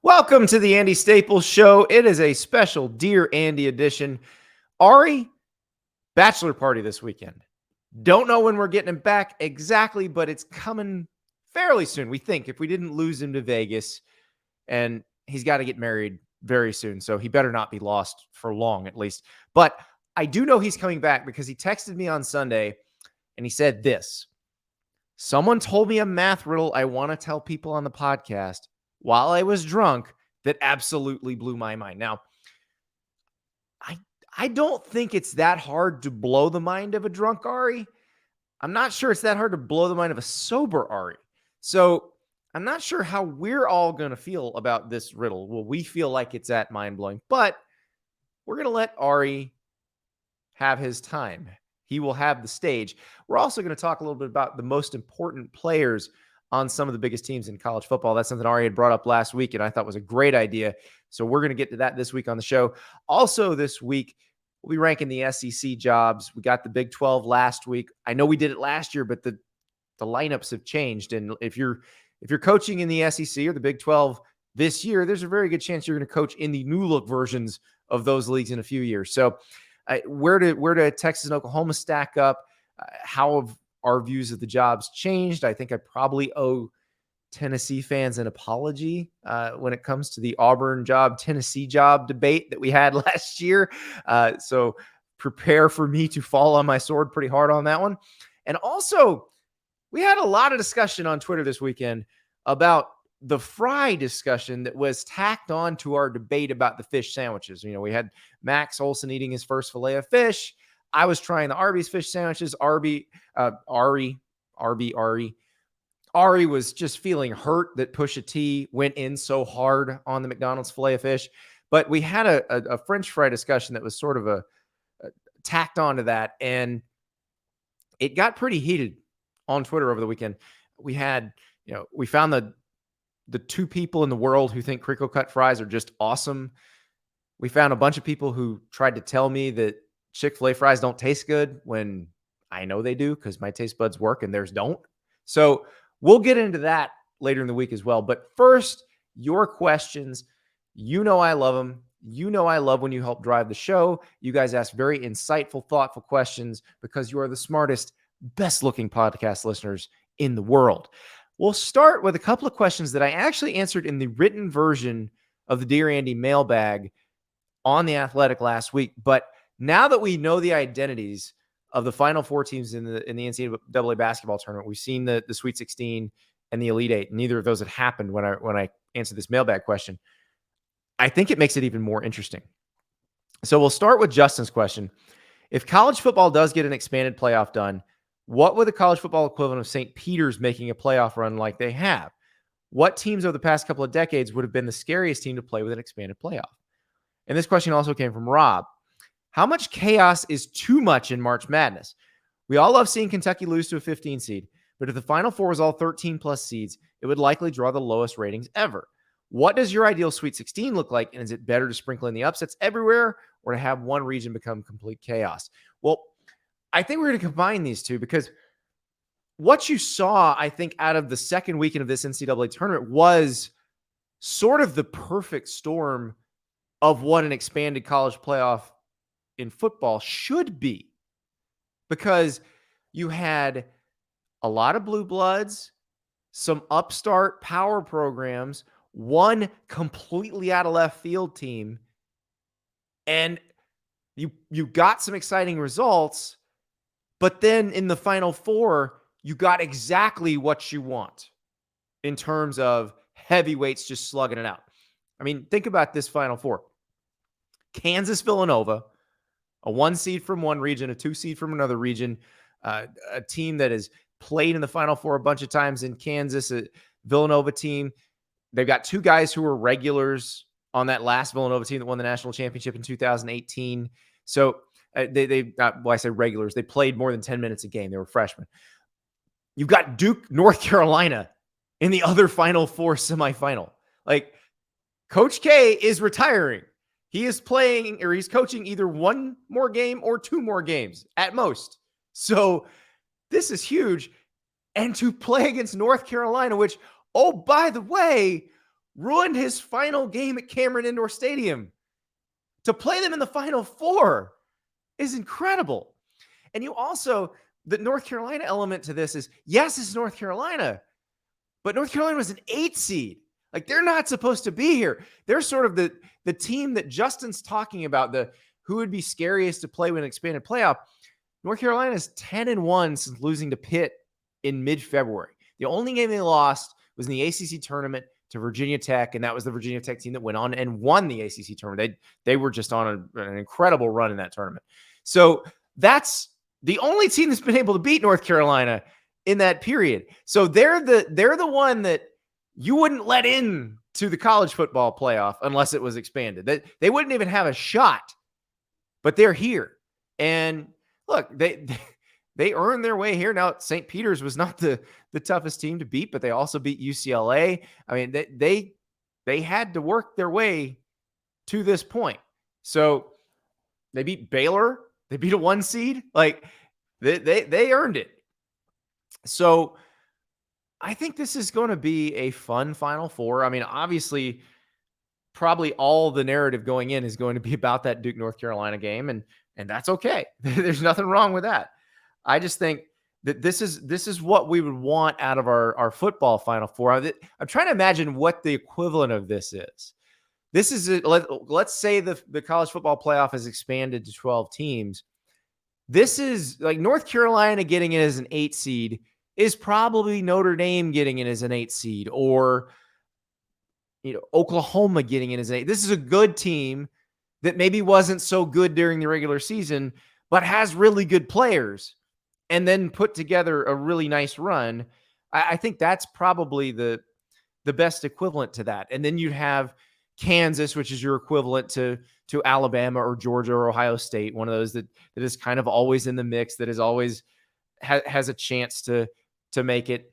Welcome to the Andy Staples Show. It is a special Dear Andy edition. Ari, bachelor party this weekend. Don't know when we're getting him back exactly, but it's coming fairly soon. We think if we didn't lose him to Vegas, and he's got to get married very soon. So he better not be lost for long, at least. But I do know he's coming back because he texted me on Sunday and he said this. Someone told me a math riddle I want to tell people on the podcast while I was drunk that absolutely blew my mind. Now, I don't think it's that hard to blow the mind of a drunk Ari. I'm not sure it's that hard to blow the mind of a sober Ari. So I'm not sure how we're all going to feel about this riddle. Well, we feel like it's that mind-blowing, but we're going to let Ari have his time. He will have the stage. We're also going to talk a little bit about the most important players on some of the biggest teams in college football. That's something Ari had brought up last week, and I thought was a great idea. So we're going to get to that this week on the show. Also this week, we'll be ranking the SEC jobs. We got the Big 12 last week. I know we did it last year, but the lineups have changed. And if you're coaching in the SEC or the Big 12 this year, there's a very good chance you're going to coach in the new look versions of those leagues in a few years. So where do Texas and Oklahoma stack up? How have our views of the jobs changed? I think I probably owe Tennessee fans an apology when it comes to the Auburn job, Tennessee job debate that we had last year. So prepare for me to fall on my sword pretty hard on that one. And also, we had a lot of discussion on Twitter this weekend about the fry discussion that was tacked on to our debate about the fish sandwiches. You know, we had Max Olson eating his first fillet of fish. I was trying the Arby's fish sandwiches. Ari was just feeling hurt that Pusha T went in so hard on the McDonald's fillet of fish. But we had a French fry discussion that was sort of a tacked onto that, and it got pretty heated on Twitter over the weekend. We found the two people in the world who think crinkle cut fries are just awesome. We found a bunch of people who tried to tell me that Chick-fil-A fries don't taste good when I know they do because my taste buds work and theirs don't. So we'll get into that later in the week as well. But first, your questions. You know I love them. You know I love when you help drive the show. You guys ask very insightful, thoughtful questions because you are the smartest, best-looking podcast listeners in the world. We'll start with a couple of questions that I actually answered in the written version of the Dear Andy mailbag on The Athletic last week. But now that we know the identities of the Final Four teams in the NCAA basketball tournament, we've seen the Sweet 16 and the Elite Eight. Neither of those had happened when I answered this mailbag question. I think it makes it even more interesting. So we'll start with Justin's question. If college football does get an expanded playoff done, what would the college football equivalent of St. Peter's making a playoff run like they have? What teams over the past couple of decades would have been the scariest team to play with an expanded playoff? And this question also came from Rob. How much chaos is too much in March Madness? We all love seeing Kentucky lose to a 15 seed, but if the Final Four was all 13 plus seeds, it would likely draw the lowest ratings ever. What does your ideal Sweet 16 look like? And is it better to sprinkle in the upsets everywhere or to have one region become complete chaos? Well, I think we're going to combine these two because what you saw, I think, out of the second weekend of this NCAA tournament was sort of the perfect storm of what an expanded college playoff in football should be, because you had a lot of blue bloods, some upstart power programs, one completely out of left field team, and you got some exciting results. But then in the Final Four, you got exactly what you want in terms of heavyweights just slugging it out. I mean, think about this Final Four. Kansas, Villanova, a 1 seed from one region, a 2 seed from another region, a team that has played in the Final Four a bunch of times in Kansas, a Villanova team. They've got 2 guys who were regulars on that last Villanova team that won the national championship in 2018. So I say regulars. They played more than 10 minutes a game. They were freshmen. You've got Duke, North Carolina in the other Final Four semifinal. Like, Coach K is retiring. He is playing, or he's coaching either 1 more game or 2 more games at most. So this is huge. And to play against North Carolina, which, oh, by the way, ruined his final game at Cameron Indoor Stadium. To play them in the Final Four is incredible. And you also, the North Carolina element to this is, yes, it's North Carolina, but North Carolina was an 8 seed. Like, they're not supposed to be here. They're sort of the team that Justin's talking about, the who would be scariest to play with an expanded playoff. North Carolina is 10-1 since losing to Pitt in mid-February. The only game they lost was in the ACC tournament to Virginia Tech, and that was the Virginia Tech team that went on and won the ACC tournament. They were just on an incredible run in that tournament. So that's the only team that's been able to beat North Carolina in that period. So they're the one that you wouldn't let in to the college football playoff unless it was expanded. They wouldn't even have a shot, but they're here. And look, they earned their way here. Now, St. Peter's was not the toughest team to beat, but they also beat UCLA. I mean, they had to work their way to this point. So they beat Baylor. They beat a 1 seed. Like, they earned it. So I think this is going to be a fun Final Four. I mean, obviously, probably all the narrative going in is going to be about that Duke North Carolina game, and that's okay. There's nothing wrong with that. I just think that this is what we would want out of our football Final Four. I'm trying to imagine what the equivalent of this is. This is let's say the college football playoff has expanded to 12 teams. This is like North Carolina getting it as an 8 seed is probably Notre Dame getting it as an 8 seed, or Oklahoma getting it as an 8. This is a good team that maybe wasn't so good during the regular season, but has really good players, and then put together a really nice run. I think that's probably the best equivalent to that. And then you'd have Kansas, which is your equivalent to Alabama or Georgia or Ohio State, one of those that is kind of always in the mix, that is always has a chance to make it.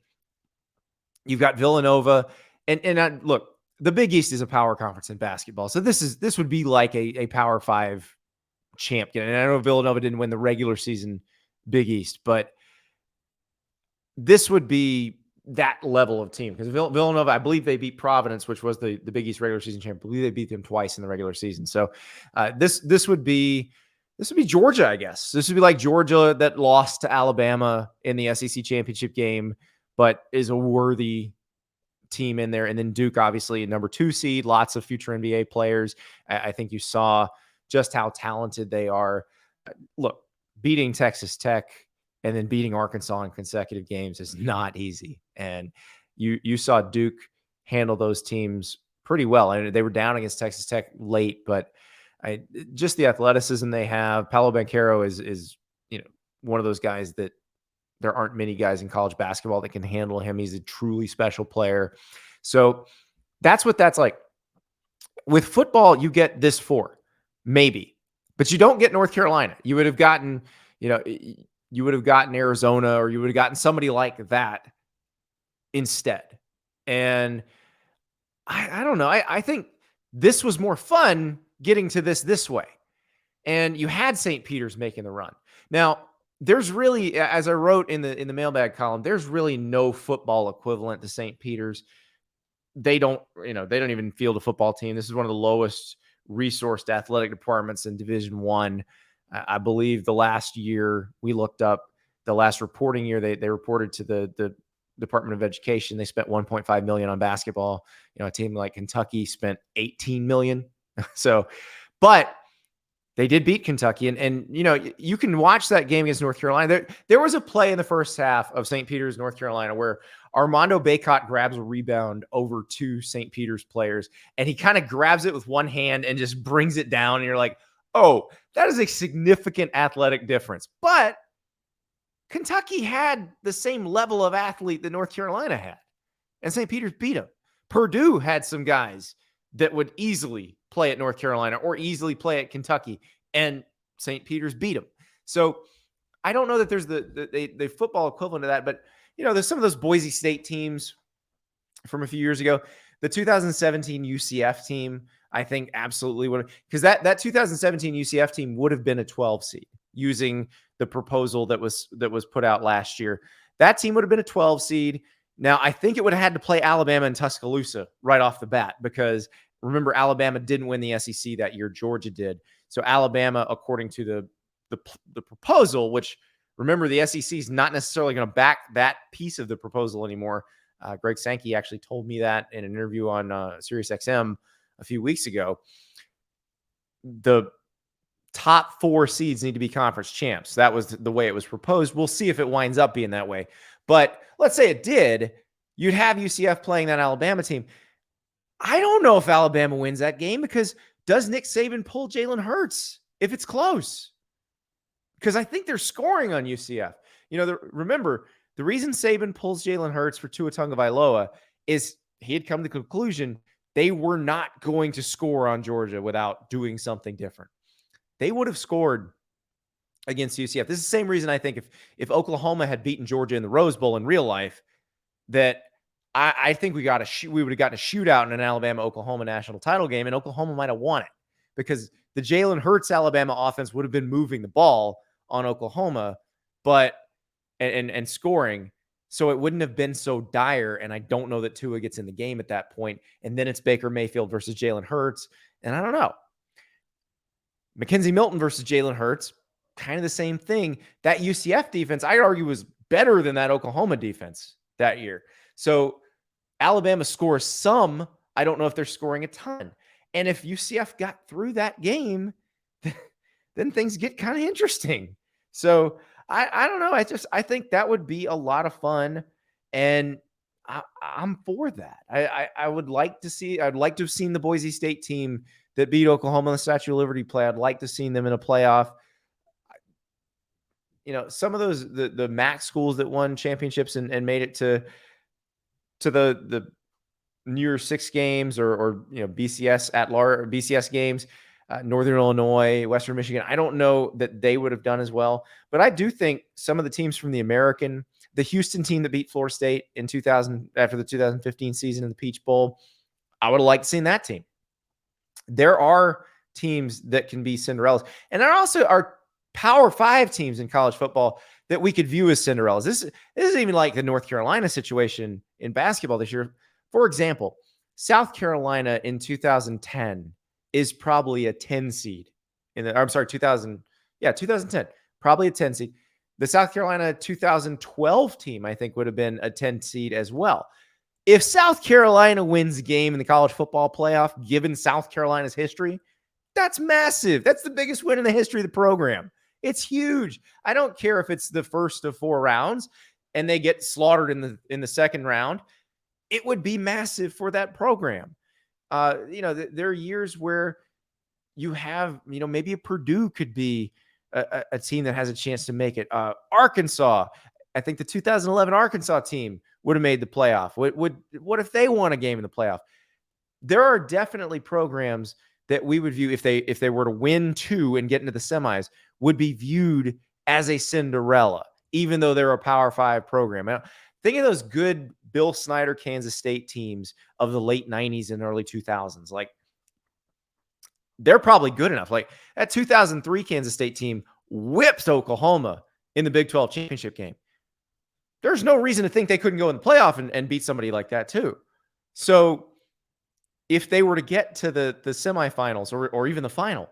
You've got Villanova, and look, the Big East is a power conference in basketball, so this would be like a Power 5 champion. And I know Villanova didn't win the regular season Big East, but this would be that level of team, because Villanova, I believe they beat Providence, which was the Big East regular season champion. I believe they beat them twice in the regular season. So this would be Georgia, I guess. This would be like Georgia that lost to Alabama in the SEC championship game, but is a worthy team in there. And then Duke, obviously, a number 2 seed, lots of future NBA players. I think you saw just how talented they are. Look, beating Texas Tech and then beating Arkansas in consecutive games is not easy. And you saw Duke handle those teams pretty well. And they were down against Texas Tech late, but just the athleticism they have. Paolo Banchero is one of those guys that there aren't many guys in college basketball that can handle him. He's a truly special player. So that's what that's like. With football, you get this 4, maybe, but you don't get North Carolina. You would have gotten, you would have gotten Arizona, or you would have gotten somebody like that instead. And I don't know. I think this was more fun getting to this way. And you had St. Peter's making the run. Now, there's really, as I wrote in the mailbag column, there's really no football equivalent to St. Peter's. They don't even field a football team. This is one of the lowest resourced athletic departments in Division I. I believe the last year we looked up, the last reporting year, they reported to the Department of Education, they spent $1.5 million on basketball. A team like Kentucky spent $18 million. So, but they did beat Kentucky, and you can watch that game against North Carolina. There was a play in the first half of St. Peter's, North Carolina, where Armando Bacot grabs a rebound over 2 St. Peter's players, and he kind of grabs it with one hand and just brings it down. And you're like, oh, that is a significant athletic difference. But Kentucky had the same level of athlete that North Carolina had, and St. Peter's beat them. Purdue had some guys that would easily play at North Carolina or easily play at Kentucky, and St. Peter's beat them. So I don't know that there's the football equivalent to that, but there's some of those Boise State teams from a few years ago. The 2017 UCF team, I think, absolutely would have, because that 2017 UCF team would have been a 12 seed using the proposal that was put out last year. That team would have been a 12 seed. Now, I think it would have had to play Alabama and Tuscaloosa right off the bat because remember, Alabama didn't win the SEC that year. Georgia did. So Alabama, according to the proposal, which remember the SEC is not necessarily going to back that piece of the proposal anymore. Greg Sankey actually told me that in an interview on SiriusXM a few weeks ago. The top 4 seeds need to be conference champs. That was the way it was proposed. We'll see if it winds up being that way. But let's say it did. You'd have UCF playing that Alabama team. I don't know if Alabama wins that game because does Nick Saban pull Jalen Hurts if it's close? Because I think they're scoring on UCF. Remember, the reason Saban pulls Jalen Hurts for Tua Tagovailoa is he had come to the conclusion they were not going to score on Georgia without doing something different. They would have scored against UCF. This is the same reason I think if Oklahoma had beaten Georgia in the Rose Bowl in real life, that I think we would have gotten a shootout in an Alabama-Oklahoma national title game, and Oklahoma might have won it because the Jalen Hurts Alabama offense would have been moving the ball on Oklahoma, but and scoring. So it wouldn't have been so dire, and I don't know that Tua gets in the game at that point. And then it's Baker Mayfield versus Jalen Hurts, and I don't know. Mackenzie Milton versus Jalen Hurts, kind of the same thing. That UCF defense, I'd argue, was better than that Oklahoma defense that year. So Alabama scores some. I don't know if they're scoring a ton. And if UCF got through that game, then things get kind of interesting. So I don't know. I think that would be a lot of fun. And I'm for that. I would like to see, I'd like to have seen the Boise State team that beat Oklahoma in the Statue of Liberty play. I'd like to have seen them in a playoff. Some of those, the MAC schools that won championships and made it to the New Year's Six games or BCS at large, BCS games, Northern Illinois, Western Michigan. I don't know that they would have done as well, but I do think some of the teams from the American, the Houston team that beat Florida State in 2000 after the 2015 season in the Peach Bowl, I would have liked to see that team. There are teams that can be Cinderellas, and there also are Power 5 teams in college football that we could view as Cinderellas. This isn't even like the North Carolina situation in basketball this year. For example, South Carolina in 2010 is probably a 10 seed. 2010, probably a 10 seed. The South Carolina 2012 team, I think, would have been a 10 seed as well. If South Carolina wins a game in the college football playoff, given South Carolina's history, that's massive. That's the biggest win in the history of the program. It's huge. I don't care if it's the first of 4 rounds and they get slaughtered in the second round. It would be massive for that program. There are years where you have, maybe a Purdue could be a team that has a chance to make it. Arkansas, I think the 2011 Arkansas team would have made the playoff. What if they won a game in the playoff? There are definitely programs that we would view if they were to win 2 and get into the semis would be viewed as a Cinderella, even though they're a Power 5 program. Now, think of those good Bill Snyder, Kansas State teams of the late 90s and early 2000s. Like, they're probably good enough. Like, that 2003 Kansas State team whipped Oklahoma in the Big 12 championship game. There's no reason to think they couldn't go in the playoff and beat somebody like that too. So if they were to get to the semifinals or even the final,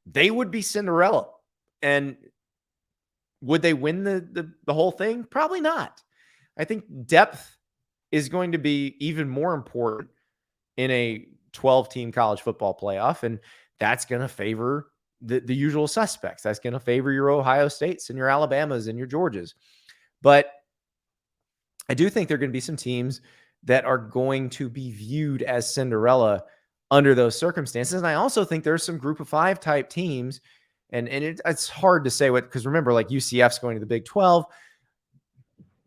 they would be Cinderella. And would they win the whole thing? Probably not. I think depth is going to be even more important in a 12-team college football playoff, and that's going to favor the usual suspects. That's going to favor your Ohio States and your Alabamas and your Georgias. But I do think there are going to be some teams that are going to be viewed as Cinderella under those circumstances. And I also think there's some group of 5 type teams, and it's hard to say what, because remember, like UCF's going to the Big 12.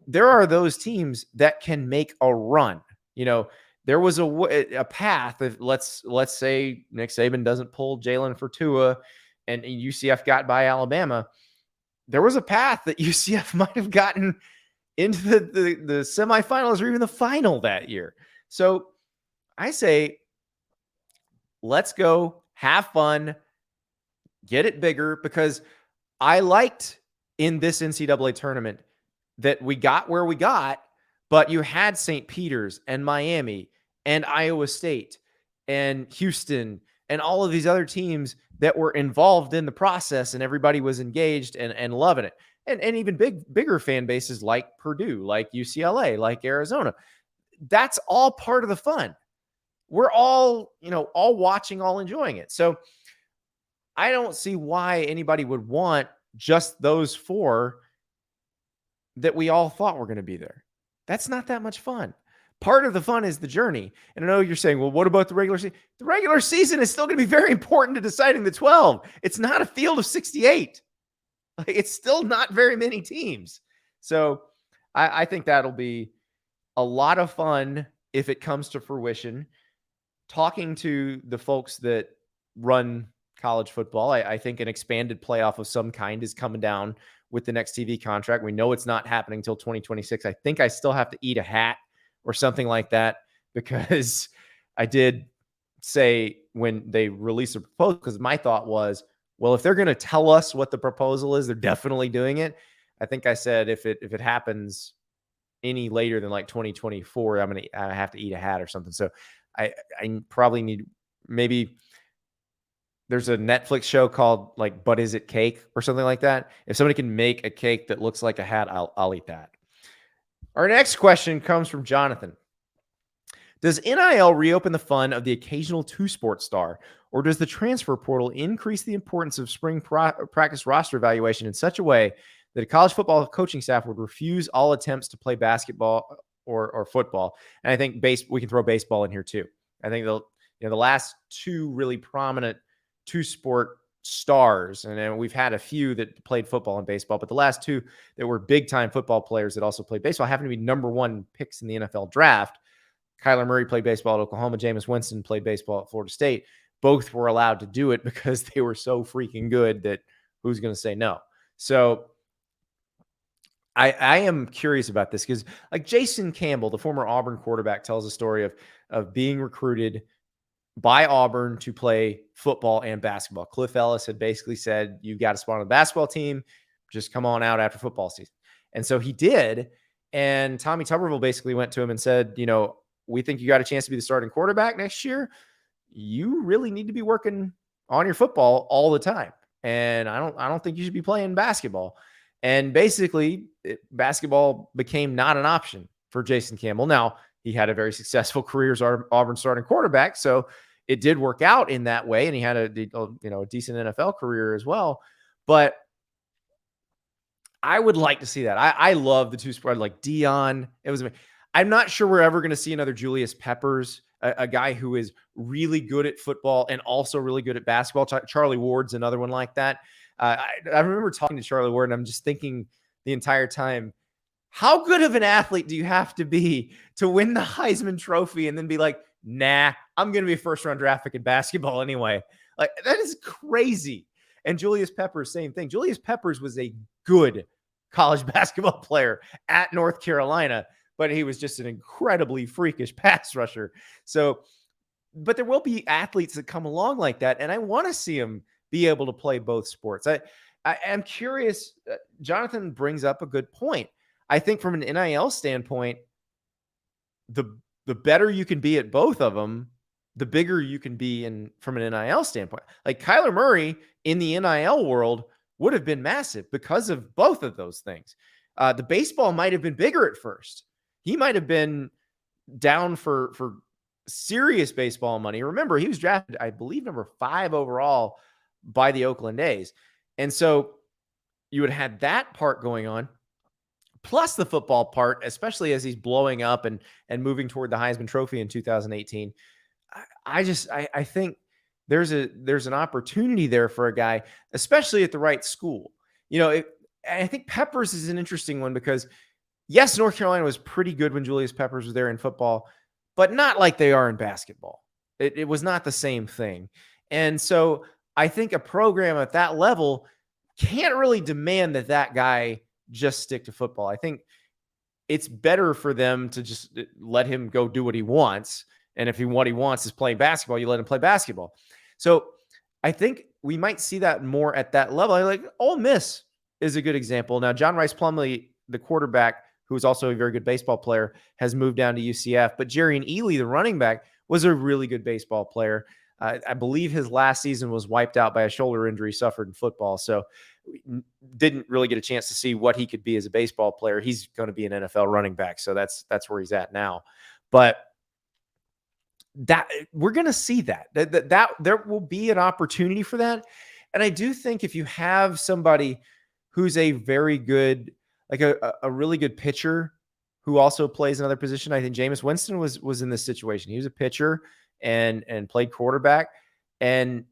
There are those teams that can make a run. There was a path of let's say Nick Saban doesn't pull Jalen for Tua and UCF got by Alabama. There was a path that UCF might have gotten into the semifinals or even the final that year. So I say, let's go have fun, get it bigger, because I liked in this NCAA tournament that we got where we got, But you had St. Peter's and Miami and Iowa State and Houston and all of these other teams that were involved in the process, and everybody was engaged and loving it. And even bigger fan bases like Purdue, like UCLA, like Arizona. That's all part of the fun. We're all, all watching, all enjoying it. So I don't see why anybody would want just those four that we all thought were going to be there. That's not that much fun. Part of the fun is the journey. And I know you're saying, well, what about the regular season? The regular season is still going to be very important to deciding the 12. It's not a field of 68. Like, it's still not very many teams. So I think that'll be a lot of fun if it comes to fruition. Talking to the folks that run college football, I think an expanded playoff of some kind is coming down with the next TV contract. We know it's not happening until 2026. I think I still have to eat a hat or something like that, because I did say when they released a proposal, because my thought was, well, if they're going to tell us what the proposal is, they're definitely doing it. I think I said if it happens any later than like 2024, I have to eat a hat or something. So I probably need, maybe there's a Netflix show called like But Is It Cake or something like that. If somebody can make a cake that looks like a hat, I'll eat that. Our next question comes from Jonathan. Does NIL reopen the fun of the occasional two-sport star, or does the transfer portal increase the importance of spring practice roster evaluation in such a way that a college football coaching staff would refuse all attempts to play basketball or football? And I think we can throw baseball in here too. I think the last two really prominent two-sport stars, and then we've had a few that played football and baseball, but the last two that were big-time football players that also played baseball happen to be number one picks in the NFL draft. Kyler Murray played baseball at Oklahoma. Jameis Winston played baseball at Florida State. Both were allowed to do it because they were so freaking good that who's going to say no? So I am curious about this, because like Jason Campbell, the former Auburn quarterback, tells a story of being recruited by Auburn to play football and basketball. Cliff Ellis had basically said, you've got a spot on the basketball team, just come on out after football season. And so he did. And Tommy Tuberville basically went to him and said, we think you got a chance to be the starting quarterback next year. You really need to be working on your football all the time. And I don't think you should be playing basketball. And basically basketball became not an option for Jason Campbell. Now, he had a very successful career as Auburn starting quarterback, so it did work out in that way, and he had a decent NFL career as well. But I would like to see that. I love the two-sport, like Dion. I'm not sure we're ever going to see another Julius Peppers, a guy who is really good at football and also really good at basketball. Charlie Ward's another one like that. I remember talking to Charlie Ward, and I'm just thinking the entire time, how good of an athlete do you have to be to win the Heisman Trophy and then be like, nah, I'm going to be a first-round draft pick in basketball anyway? Like, that is crazy. And Julius Peppers, same thing. Julius Peppers was a good college basketball player at North Carolina, but he was just an incredibly freakish pass rusher. So, but there will be athletes that come along like that, and I want to see them be able to play both sports. I am curious. Jonathan brings up a good point. I think from an NIL standpoint, the better you can be at both of them, the bigger you can be from an NIL standpoint. Like Kyler Murray in the NIL world would have been massive because of both of those things. The baseball might have been bigger at first. He might have been down for serious baseball money. Remember, he was drafted, I believe, number 5 overall by the Oakland A's. And so you would have had that part going on, plus the football part, especially as he's blowing up and moving toward the Heisman Trophy in 2018. I think there's an opportunity there for a guy, especially at the right school. I think Peppers is an interesting one because, yes, North Carolina was pretty good when Julius Peppers was there in football, but not like they are in basketball. It was not the same thing. And so I think a program at that level can't really demand that guy just stick to football. I think it's better for them to just let him go do what he wants. And if what he wants is playing basketball, you let him play basketball. So I think we might see that more at that level. Like Ole Miss is a good example. Now, John Rice Plumlee, the quarterback who was also a very good baseball player, has moved down to UCF. But Jerrion Ealy, the running back, was a really good baseball player. I believe his last season was wiped out by a shoulder injury suffered in football. So didn't really get a chance to see what he could be as a baseball player. He's going to be an NFL running back. So that's where he's at now. But that we're going to see that there will be an opportunity for that. And I do think if you have somebody who's a very good, like a really good pitcher who also plays another position, I think Jameis Winston was in this situation. He was a pitcher and played quarterback. And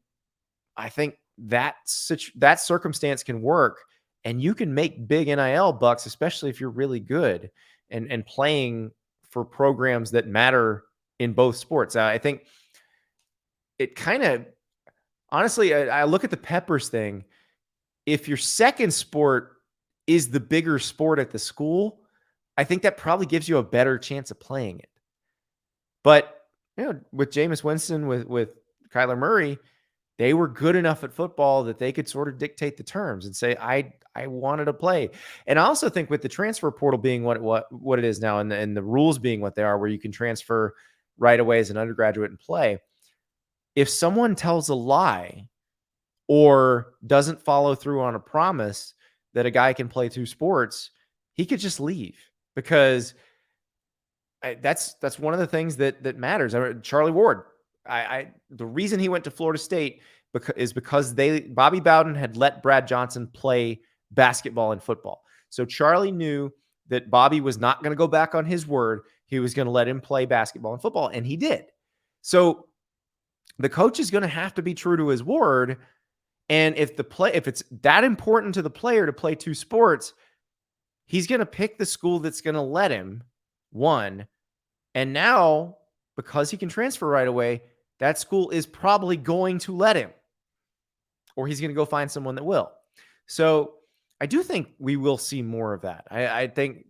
I think that circumstance can work, and you can make big NIL bucks, especially if you're really good and playing for programs that matter in both sports. I think it kind of, honestly, I look at the Peppers thing. If your second sport is the bigger sport at the school, I think that probably gives you a better chance of playing it. But with Jameis Winston, with Kyler Murray, they were good enough at football that they could sort of dictate the terms and say, I wanted to play. And I also think with the transfer portal being what it is now, and the rules being what they are, where you can transfer right away as an undergraduate and play, if someone tells a lie or doesn't follow through on a promise that a guy can play 2 sports, he could just leave, because that's one of the things that matters. Charlie Ward, the reason he went to Florida State is because Bobby Bowden had let Brad Johnson play basketball and football. So Charlie knew that Bobby was not going to go back on his word. He was going to let him play basketball and football, and he did. So the coach is going to have to be true to his word. And if it's that important to the player to play 2 sports, he's going to pick the school that's going to let him, one. And now, because he can transfer right away, that school is probably going to let him, or he's going to go find someone that will. So I do think we will see more of that. I think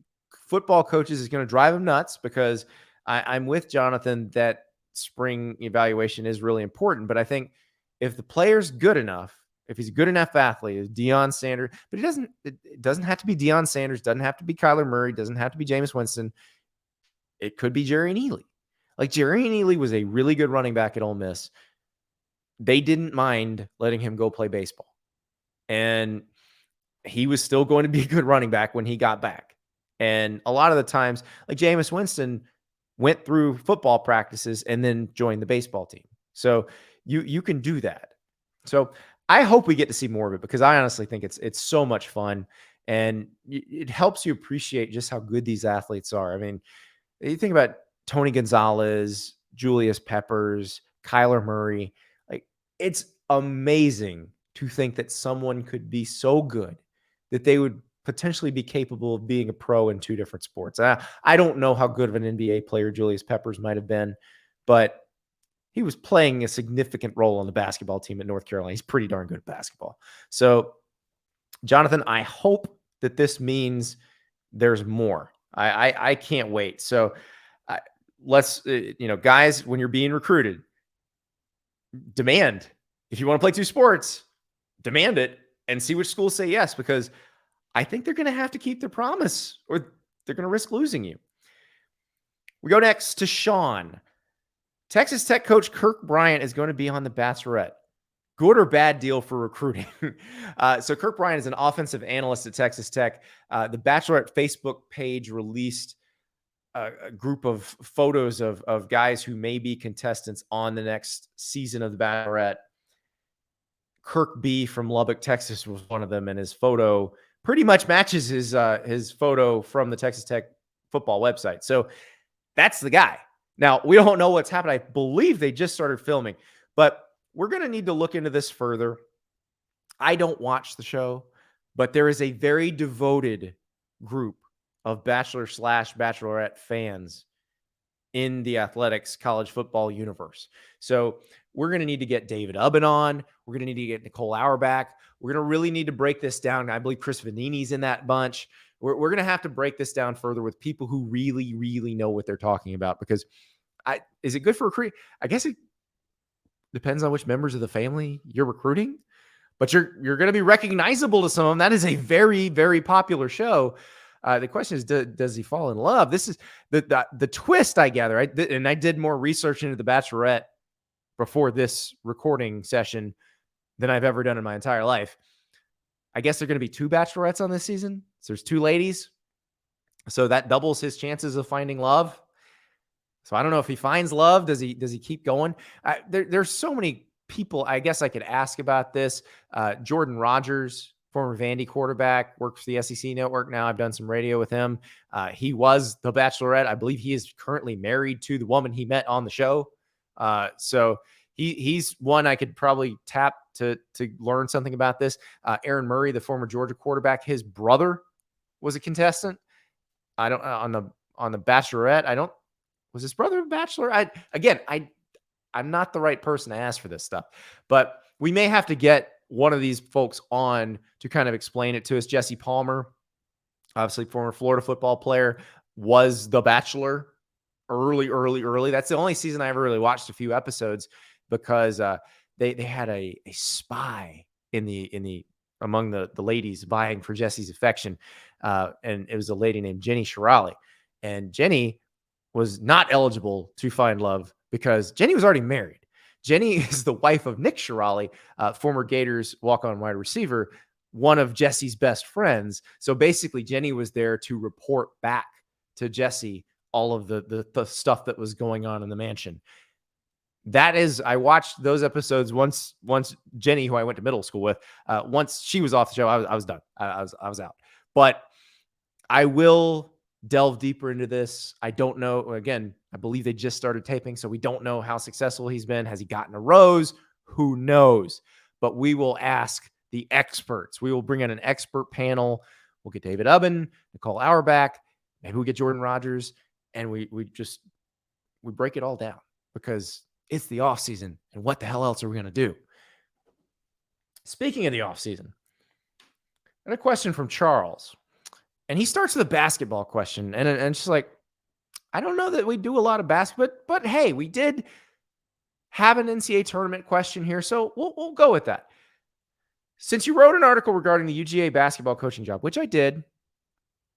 football coaches is going to drive him nuts, because I'm with Jonathan that spring evaluation is really important. But I think if the player's good enough, if he's a good enough athlete, is Deion Sanders, but it doesn't have to be Deion Sanders, doesn't have to be Kyler Murray, doesn't have to be Jameis Winston. It could be Jerrion Ealy. Like, Jerrion Ealy was a really good running back at Ole Miss. They didn't mind letting him go play baseball. And he was still going to be a good running back when he got back. And a lot of the times, like Jameis Winston went through football practices and then joined the baseball team. So you can do that. So I hope we get to see more of it, because I honestly think it's so much fun, and it helps you appreciate just how good these athletes are. I mean, you think about Tony Gonzalez, Julius Peppers, Kyler Murray. Like, it's amazing to think that someone could be so good that they would potentially be capable of being a pro in 2 different sports. I don't know how good of an NBA player Julius Peppers might have been, but he was playing a significant role on the basketball team at North Carolina. He's pretty darn good at basketball. So, Jonathan, I hope that this means there's more. I can't wait. So let's, guys, when you're being recruited, demand. If you want to play 2 sports, demand it and see which schools say yes, because I think they're going to have to keep their promise, or they're going to risk losing you. We go next to Sean. Texas Tech coach Kirk Bryant is going to be on The Bachelorette. Good or bad deal for recruiting? So Kirk Bryant is an offensive analyst at Texas Tech. The Bachelorette Facebook page released a group of photos of guys who may be contestants on the next season of The Bachelorette. Kirk B from Lubbock, Texas was one of them, and his photo pretty much matches his photo from the Texas Tech football website. So that's the guy. Now, we don't know what's happened. I believe they just started filming, but we're going to need to look into this further. I don't watch the show, but there is a very devoted group of Bachelor/Bachelorette fans in the athletics college football universe. So we're going to need to get David Ubben on. We're going to need to get Nicole Auerbach. We're going to really need to break this down. I believe Chris Vanini's in that bunch. We're going to have to break this down further with people who really, really know what they're talking about, because is it good for recruiting? I guess it depends on which members of the family you're recruiting, but you're going to be recognizable to some of them. That is a very, very popular show. The question is, does he fall in love? This is the twist, I gather. And I did more research into The Bachelorette before this recording session than I've ever done in my entire life. I guess there are going to be 2 bachelorettes on this season. So there's 2 ladies. So that doubles his chances of finding love. So I don't know if he finds love. Does he keep going? There's so many people I guess I could ask about this. Jordan Rodgers, former Vandy quarterback, works for the SEC network now. I've done some radio with him. He was the Bachelorette. I believe he is currently married to the woman he met on the show. So he's one I could probably tap to learn something about this. Aaron Murray, the former Georgia quarterback, his brother was a contestant. I don't on the Bachelorette. I don't. Was his brother a bachelor? I'm not the right person to ask for this stuff, but we may have to get one of these folks on to kind of explain it to us. Jesse Palmer, obviously former Florida football player, was the Bachelor early. That's the only season I ever really watched a few episodes because they had a spy among the ladies vying for Jesse's affection, and it was a lady named Jenny Shirali, and Jenny was not eligible to find love because Jenny was already married. Jenny is the wife of Nick Shirali, former Gators walk-on wide receiver, one of Jesse's best friends. So basically, Jenny was there to report back to Jesse all of the stuff that was going on in the mansion. I watched those episodes once Jenny, who I went to middle school with, once she was off the show, I was done. I was out. But I will delve deeper into this. I don't know. Again, I believe they just started taping, so we don't know how successful he's been. Has he gotten a rose? Who knows? But we will ask the experts. We will bring in an expert panel. We'll get David Ubben, Nicole Auerbach. Maybe we'll get Jordan Rodgers, and we break it all down because it's the off season, and what the hell else are we going to do? Speaking of the off season, I had a question from Charles. And he starts with a basketball question. And it's just like, I don't know that we do a lot of basketball, but hey, we did have an NCAA tournament question here. So we'll go with that. Since you wrote an article regarding the UGA basketball coaching job, which I did,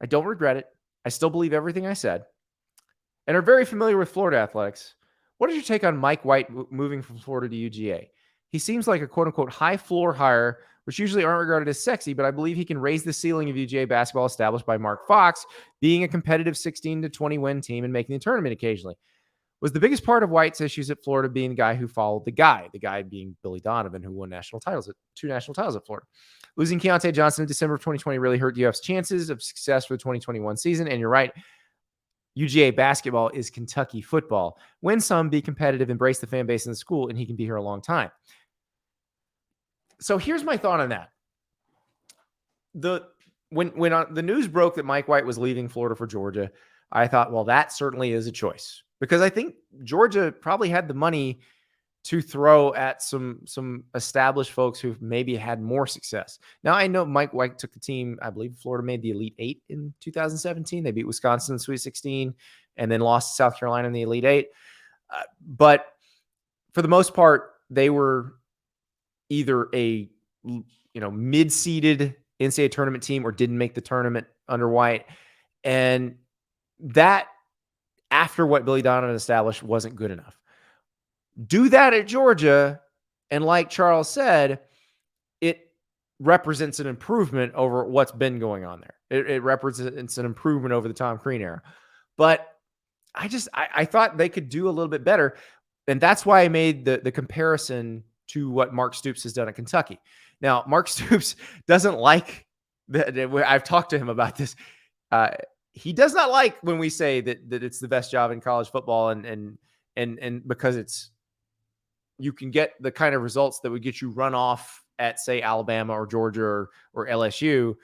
I don't regret it. I still believe everything I said, and are very familiar with Florida athletics. What is your take on Mike White moving from Florida to UGA? He seems like a quote-unquote high floor hire, which usually aren't regarded as sexy, but I believe he can raise the ceiling of UGA basketball established by Mark Fox, being a competitive 16 to 20 win team and making the tournament occasionally. Was the biggest part of White's issues at Florida being the guy who followed the guy being Billy Donovan, who won 2 national titles at Florida. Losing Keontae Johnson in December of 2020 really hurt UF's chances of success for the 2021 season, and you're right. UGA basketball is Kentucky football. Win some, be competitive, embrace the fan base in the school, and he can be here a long time. So here's my thought on that. When the news broke that Mike White was leaving Florida for Georgia, I thought, well, that certainly is a choice because I think Georgia probably had the money to throw at some established folks who've maybe had more success. Now, I know Mike White took the team, I believe Florida made the Elite Eight in 2017. They beat Wisconsin in the Sweet 16 and then lost to South Carolina in the Elite Eight. But for the most part, they were either a mid-seeded NCAA tournament team or didn't make the tournament under White. And that, after what Billy Donovan established, wasn't good enough. Do that at Georgia, and like Charles said, it represents an improvement over what's been going on there. It represents an improvement over the Tom Crean era. But I thought they could do a little bit better, and that's why I made the comparison to what Mark Stoops has done at Kentucky. Now, Mark Stoops doesn't like that. I've talked to him about this. He does not like when we say that it's the best job in college football, and because you can get the kind of results that would get you run off at, say, Alabama or Georgia or LSU,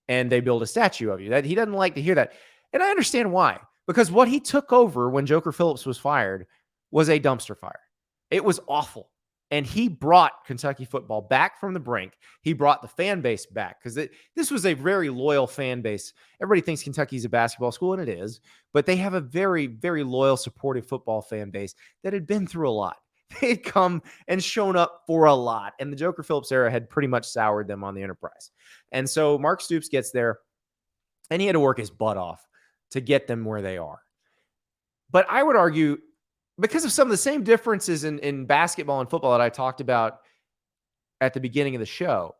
and they build a statue of you. That he doesn't like to hear that, and I understand why. Because what he took over when Joker Phillips was fired was a dumpster fire. It was awful. And he brought Kentucky football back from the brink. He brought the fan base back because this was a very loyal fan base. Everybody thinks Kentucky's a basketball school, and it is. But they have a very, very loyal, supportive football fan base that had been through a lot. They had come and shown up for a lot. And the Joker Phillips era had pretty much soured them on the Enterprise. And so Mark Stoops gets there. and he had to work his butt off to get them where they are. But I would argue, because of some of the same differences in basketball and football that I talked about at the beginning of the show,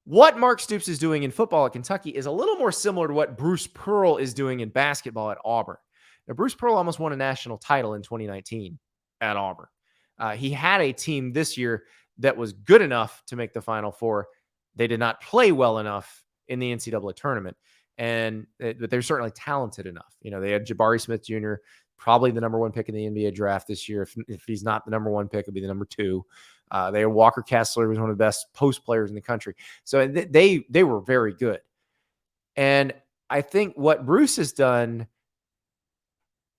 what Mark Stoops is doing in football at Kentucky is a little more similar to what Bruce Pearl is doing in basketball at Auburn. Now, Bruce Pearl almost won a national title in 2019 at Auburn. He had a team this year that was good enough to make the Final Four. They did not play well enough in the NCAA tournament, but they're certainly talented enough. They had Jabari Smith Jr., probably the number one pick in the NBA draft this year. If he's not the number one pick, it'll be the number two. They had Walker Kessler, who was one of the best post players in the country. So they were very good. And I think what Bruce has done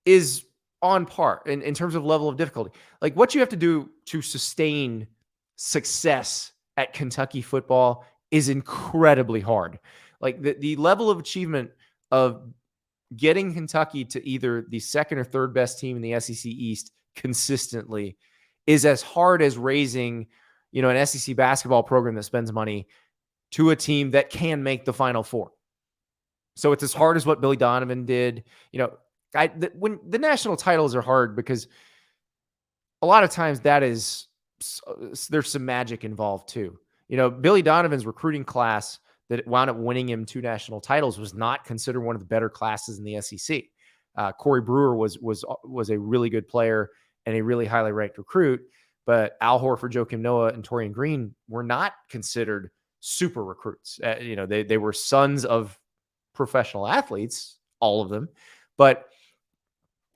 is on par in terms of level of difficulty. Like, what you have to do to sustain success at Kentucky football is incredibly hard. Like, the level of achievement of getting Kentucky to either the second or third best team in the SEC East consistently is as hard as raising, an SEC basketball program that spends money to a team that can make the Final Four. So it's as hard as what Billy Donovan did. When the national titles are hard, because a lot of times there's some magic involved too. Billy Donovan's recruiting class that wound up winning him 2 national titles was not considered one of the better classes in the SEC. Corey Brewer was a really good player and a really highly ranked recruit, but Al Horford, Joakim Noah, and Torian Green were not considered super recruits. They were sons of professional athletes, all of them, but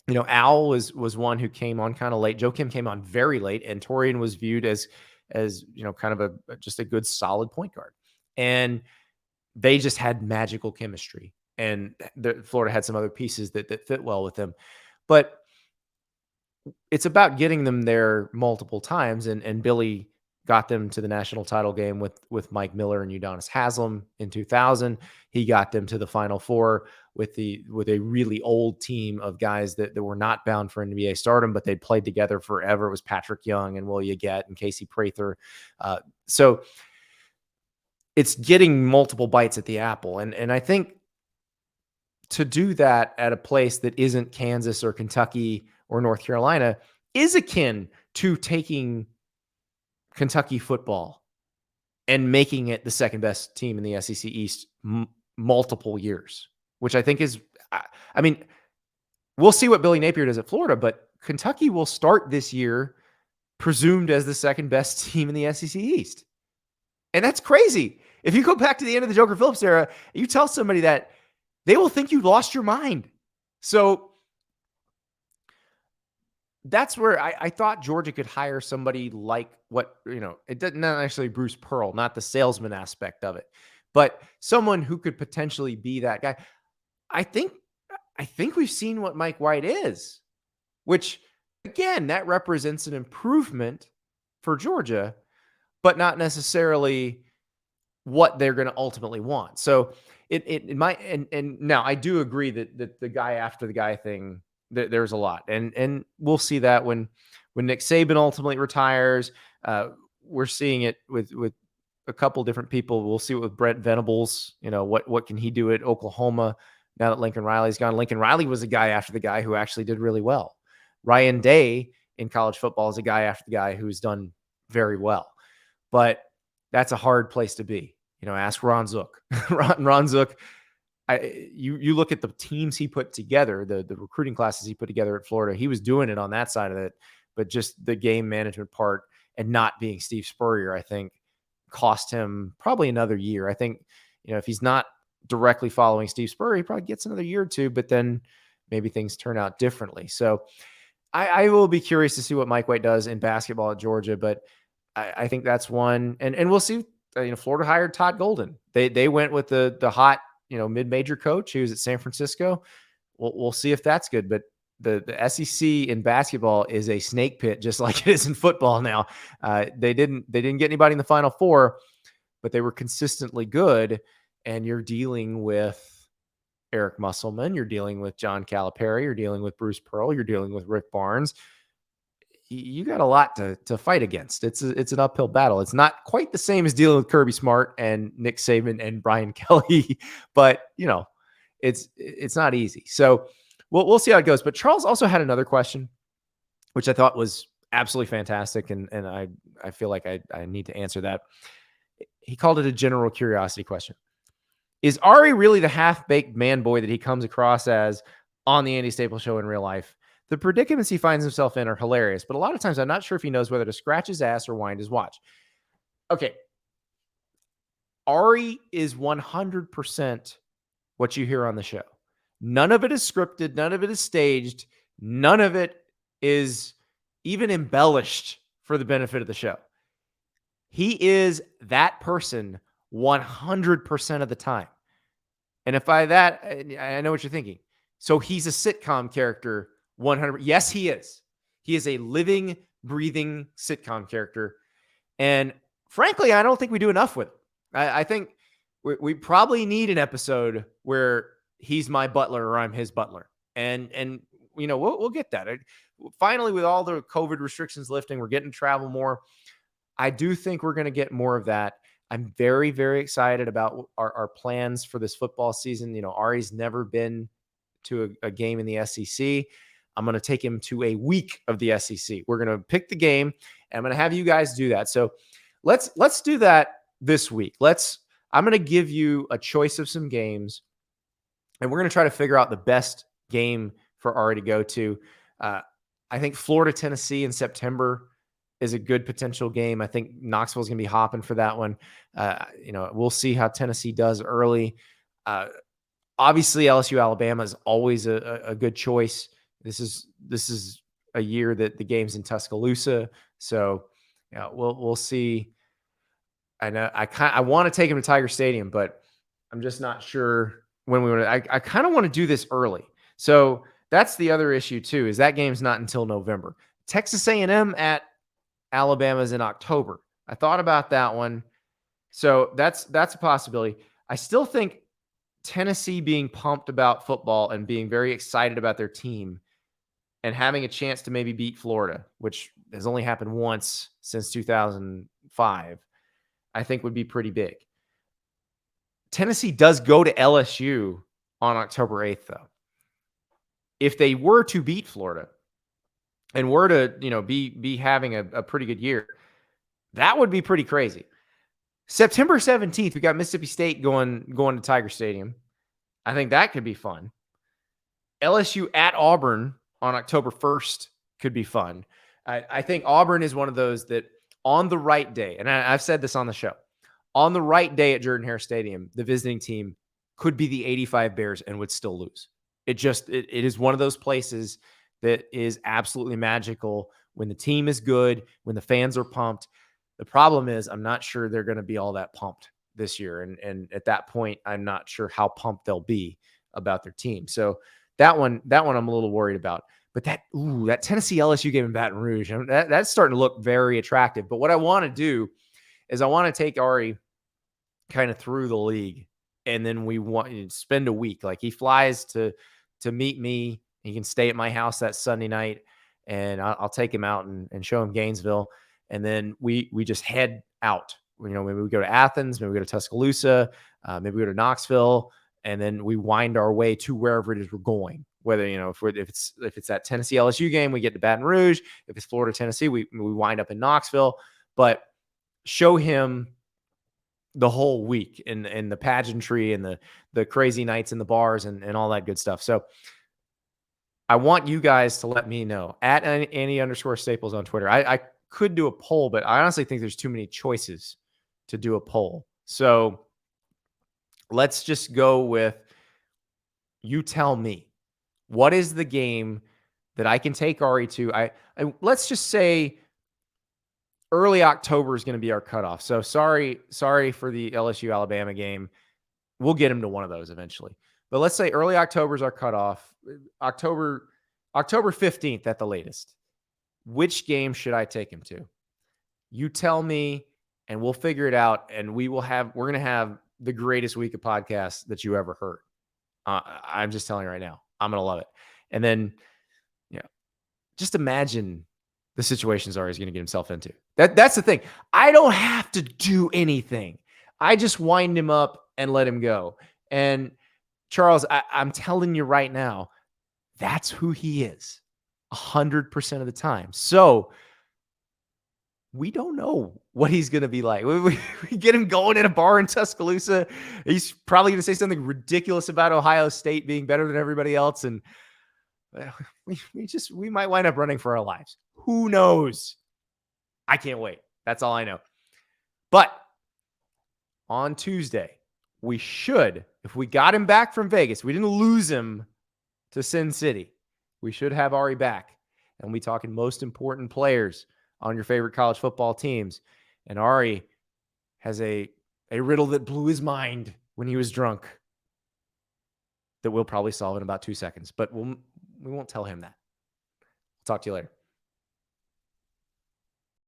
Al was one who came on kind of late. Joakim came on very late, and Torian was viewed as kind of just a good solid point guard, and they just had magical chemistry. And Florida had some other pieces that fit well with them, but it's about getting them there multiple times. And Billy got them to the national title game with Mike Miller and Udonis Haslem in 2000. He got them to the Final Four with a really old team of guys that were not bound for NBA stardom, but they'd played together forever. It was Patrick Young and Will Yeget and Casey Prather. So it's getting multiple bites at the apple. And I think to do that at a place that isn't Kansas or Kentucky or North Carolina is akin to taking Kentucky football and making it the second best team in the SEC East multiple years, which I think is, we'll see what Billy Napier does at Florida, but Kentucky will start this year presumed as the second best team in the SEC East. And that's crazy. If you go back to the end of the Joker Phillips era, you tell somebody that, they will think you lost your mind. So that's where I thought Georgia could hire somebody like it doesn't, not actually Bruce Pearl, not the salesman aspect of it, but someone who could potentially be that guy. I think we've seen what Mike White is, which again, that represents an improvement for Georgia, but not necessarily what they're going to ultimately want. So it might, and now I do agree that the guy after the guy thing, there's a lot, and we'll see that when Nick Saban ultimately retires. We're seeing it with a couple different people. We'll see it with Brent Venables. What can he do at Oklahoma now that Lincoln Riley's gone? Lincoln Riley was a guy after the guy who actually did really well. Ryan Day in college football is a guy after the guy who's done very well, but that's a hard place to be. Ask Ron Zook. Ron Zook, you look at the teams he put together, the recruiting classes he put together at Florida, he was doing it on that side of it, but just the game management part and not being Steve Spurrier, I think, cost him probably another year. I think, if he's not directly following Steve Spurrier, he probably gets another year or two, but then maybe things turn out differently. So I will be curious to see what Mike White does in basketball at Georgia, but I think that's one. And we'll see. Florida hired Todd Golden. They went with the hot, mid-major coach who was at San Francisco. We'll see if that's good. But the SEC in basketball is a snake pit, just like it is in football now. They didn't get anybody in the Final Four, but they were consistently good. And you're dealing with Eric Musselman, you're dealing with John Calipari, you're dealing with Bruce Pearl, you're dealing with Rick Barnes. you got a lot to fight against. It's an uphill battle. It's not quite the same as dealing with Kirby Smart and Nick Saban and Brian Kelly, but it's not easy. So we'll see how it goes. But Charles also had another question, which I thought was absolutely fantastic, and I feel like I need to answer that. He called it a general curiosity question. Is Ari really the half-baked man boy that he comes across as on the Andy Staples Show in real life? The predicaments he finds himself in are hilarious, but a lot of times I'm not sure if he knows whether to scratch his ass or wind his watch. Okay. Ari is 100% what you hear on the show. None of it is scripted. None of it is staged. None of it is even embellished for the benefit of the show. He is that person 100% of the time. And if by that, I know what you're thinking. So he's a sitcom character 100%. Yes, he is. He is a living, breathing sitcom character. And frankly, I don't think we do enough with it. I think we probably need an episode where he's my butler or I'm his butler. And we'll get that. Finally, with all the COVID restrictions lifting, we're getting to travel more. I do think we're going to get more of that. I'm very, very excited about our plans for this football season. Ari's never been to a game in the SEC. I'm going to take him to a week of the SEC. We're going to pick the game, and I'm going to have you guys do that. So let's do that this week. I'm going to give you a choice of some games, and we're going to try to figure out the best game for Ari to go to. I think Florida, Tennessee in September is a good potential game. I think Knoxville's going to be hopping for that one. We'll see how Tennessee does early. Obviously, LSU, Alabama is always a good choice. This is a year that the game's in Tuscaloosa, so we'll see. I know I want to take him to Tiger Stadium, but I'm just not sure when we want to. I kind of want to do this early, so that's the other issue too. Is that game's not until November. Texas A&M at Alabama's in October. I thought about that one. So that's a possibility. I still think Tennessee being pumped about football and being very excited about their team and having a chance to maybe beat Florida, which has only happened once since 2005, I think would be pretty big. Tennessee does go to LSU on October 8th, though. If they were to beat Florida, and were to, be having a pretty good year, that would be pretty crazy. September 17th, we got Mississippi State going to Tiger Stadium. I think that could be fun. LSU at Auburn on October 1st could be fun. I think Auburn is one of those that on the right day, and I've said this on the show, on the right day at Jordan-Hare Stadium, the visiting team could be the 85 Bears and would still lose. It is one of those places that is absolutely magical when the team is good, when the fans are pumped. The problem is I'm not sure they're going to be all that pumped this year. And at that point, I'm not sure how pumped they'll be about their team. So that one I'm a little worried about. But that Tennessee LSU game in Baton Rouge, that's starting to look very attractive. But what I want to do is I want to take Ari kind of through the league, and then we want to spend a week. Like he flies to meet me. He can stay at my house that Sunday night, and I'll take him out and show him Gainesville. And then we just head out. Maybe we go to Athens, maybe we go to Tuscaloosa, maybe we go to Knoxville, and then we wind our way to wherever it is we're going. Whether if it's that Tennessee LSU game, we get to Baton Rouge. If it's Florida Tennessee, we wind up in Knoxville. But show him the whole week and the pageantry and the crazy nights in the bars and all that good stuff. So I want you guys to let me know at Andy_Staples on Twitter. I could do a poll, but I honestly think there's too many choices to do a poll. So let's just go with, you tell me, what is the game that I can take Ari to? Let's just say early October is going to be our cutoff. So sorry for the LSU Alabama game. We'll get him to one of those eventually. But let's say early October is our cutoff. October 15th at the latest. Which game should I take him to? You tell me, and we'll figure it out. And we're going to have the greatest week of podcasts that you ever heard. I'm just telling you right now, I'm going to love it. And then, just imagine the situations Ari's going to get himself into. That's the thing. I don't have to do anything. I just wind him up and let him go. And Charles, I'm telling you right now, that's who he is 100% of the time. So we don't know what he's going to be like. We get him going in a bar in Tuscaloosa. He's probably going to say something ridiculous about Ohio State being better than everybody else. And we might wind up running for our lives. Who knows? I can't wait. That's all I know. But on Tuesday, we should, if we got him back from Vegas, we didn't lose him to Sin City, we should have Ari back. And we talking most important players on your favorite college football teams. And Ari has a riddle that blew his mind when he was drunk that we'll probably solve in about 2 seconds. But we won't tell him that. Talk to you later.